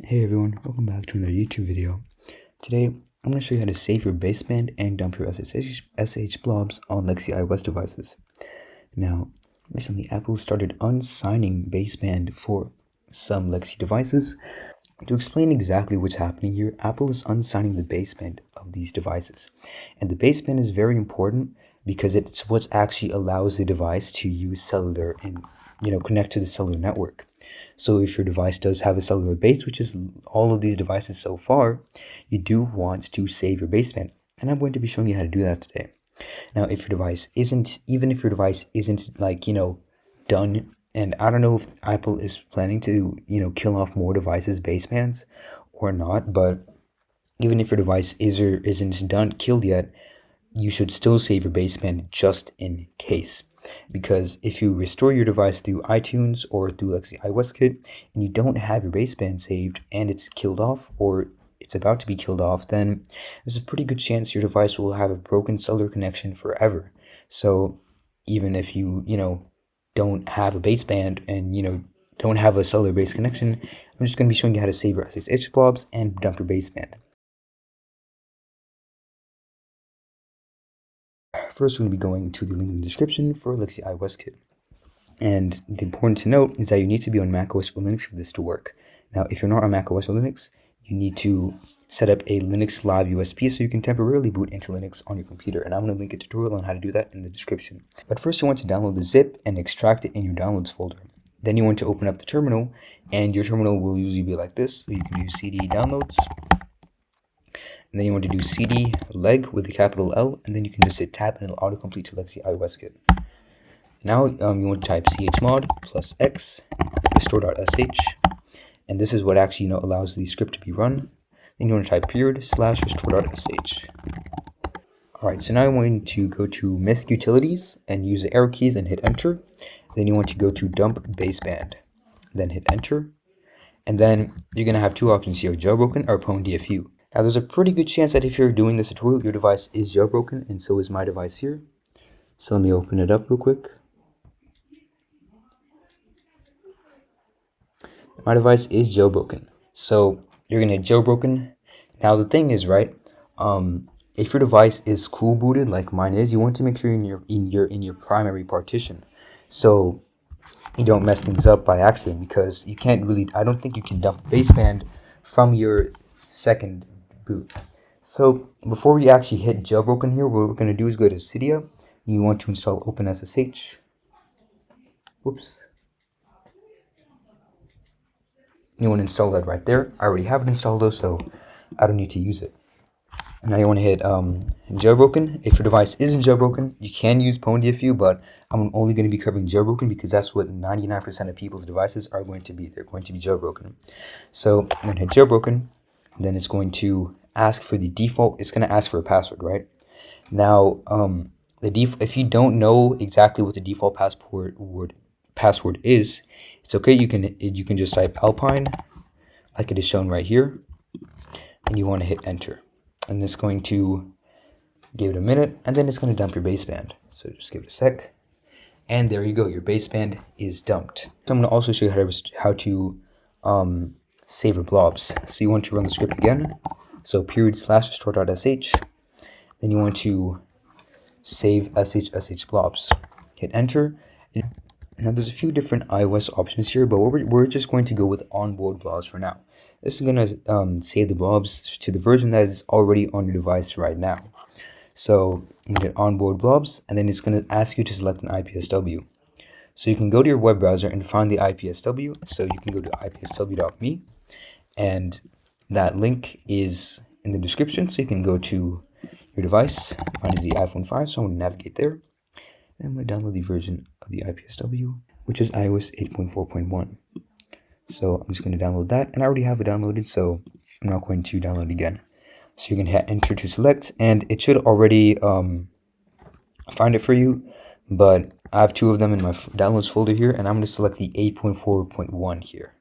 Hey everyone, welcome back to another YouTube video. Today, I'm going to show you how to save your baseband and dump your SHSH blobs on Lexi iOS devices. Now, recently Apple started unsigning baseband for some Lexi devices. To explain exactly what's happening here, Apple is unsigning the baseband of these devices. And the baseband is very important because it's what actually allows the device to use cellular and connect to the cellular network. So if your device does have a cellular base, which is all of these devices so far, you do want to save your baseband. And I'm going to be showing you how to do that today. Now, if your device isn't, even if your device isn't done, and I don't know if Apple is planning to, kill off more devices basebands or not, but even if your device is or isn't done, killed yet, you should still save your baseband just in case. Because if you restore your device through iTunes or through Lexi iOS Kit and you don't have your baseband saved and it's killed off or it's about to be killed off, then there's a pretty good chance your device will have a broken cellular connection forever. So even if you don't have a baseband and don't have a cellular base connection, I'm just going to be showing you how to save your SHSH blobs and dump your baseband. First, we're going to be going to the link in the description for Lexi iOS Kit. And the important to note is that you need to be on macOS or Linux for this to work. Now, if you're not on macOS or Linux, you need to set up a Linux Live USB so you can temporarily boot into Linux on your computer. And I'm going to link a tutorial on how to do that in the description. But first, you want to download the zip and extract it in your downloads folder. Then you want to open up the terminal, and your terminal will usually be like this. So you can do cd downloads. And then you want to do cd leg with a capital L, and then you can just hit tab and it'll autocomplete to Lexi iOS Kit. Now you want to type chmod +x restore.sh, and this is what actually allows the script to be run. Then you want to type /restore.sh. Alright, so now I want to go to MISC utilities and use the arrow keys and hit enter. Then you want to go to dump baseband, then hit enter. And then you're going to have two options here, jailbroken or pwn-dfu. Now there's a pretty good chance that if you're doing this tutorial, your device is jailbroken, and so is my device here. So let me open it up real quick. My device is jailbroken. So you're going to hit jailbroken. Now the thing is, right, if your device is cool booted like mine is, you want to make sure you're in your primary partition. So you don't mess things up by accident, because you can't really, I don't think you can dump baseband from your second boot. So before we actually hit jailbroken here, what we're going to do is go to Cydia. You want to install OpenSSH. Whoops. You want to install that right there. I already have it installed though, so I don't need to use it. Now you want to hit jailbroken. If your device isn't jailbroken, you can use pwn-dfu, but I'm only going to be covering jailbroken because that's what 99% of people's devices are going to be. They're going to be jailbroken. So I'm going to hit jailbroken, and then it's going to ask for the default. It's going to ask for a password, right? Now, if you don't know exactly what the default password is, it's okay. You can just type Alpine, like it is shown right here, and you want to hit enter. And it's going to give it a minute, and then it's going to dump your baseband. So just give it a sec, and there you go. Your baseband is dumped. So I'm going to also show you how to save your blobs. So you want to run the script again. So /restore.sh. Then you want to save SHSH blobs. Hit enter. Now there's a few different iOS options here, but we're just going to go with onboard blobs for now. This is going to save the blobs to the version that is already on your device right now. So I'm going to hit onboard blobs, and then it's going to ask you to select an IPSW. So you can go to your web browser and find the IPSW. So you can go to ipsw.me, and that link is in the description. So you can go to your device. Mine is the iPhone 5, so I'm going to navigate there. Then I'm going to download the version of the IPSW, which is iOS 8.4.1. So I'm just going to download that, and I already have it downloaded, so I'm not going to download it again. So you're going to hit enter to select, and it should already find it for you, but I have two of them in my downloads folder here, and I'm going to select the 8.4.1 here.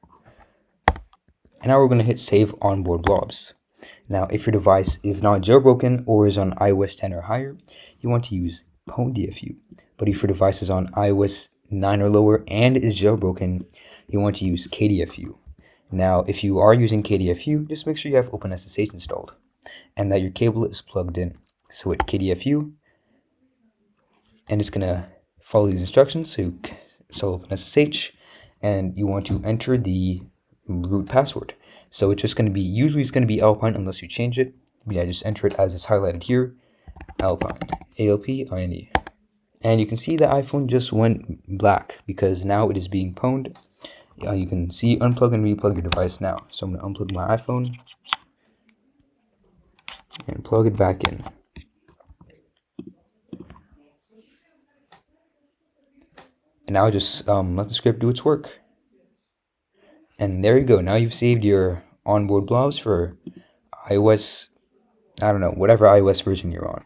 And now we're going to hit save onboard blobs. Now, if your device is not jailbroken or is on iOS 10 or higher, you want to use pwn-dfu. But if your device is on iOS 9 or lower and is jailbroken, you want to use kdfu. Now, if you are using KDFU, just make sure you have OpenSSH installed and that your cable is plugged in. So hit KDFU, and it's gonna follow these instructions. So you install OpenSSH, and you want to enter the root password. So it's just gonna be, usually it's gonna be Alpine unless you change it. But yeah, just enter it as it's highlighted here, Alpine, ALPINE. And you can see the iPhone just went black because now it is being pwned. You can see unplug and replug your device now. So I'm gonna unplug my iPhone and plug it back in. And now just let the script do its work. And there you go. Now you've saved your onboard blobs for iOS, I don't know, whatever iOS version you're on.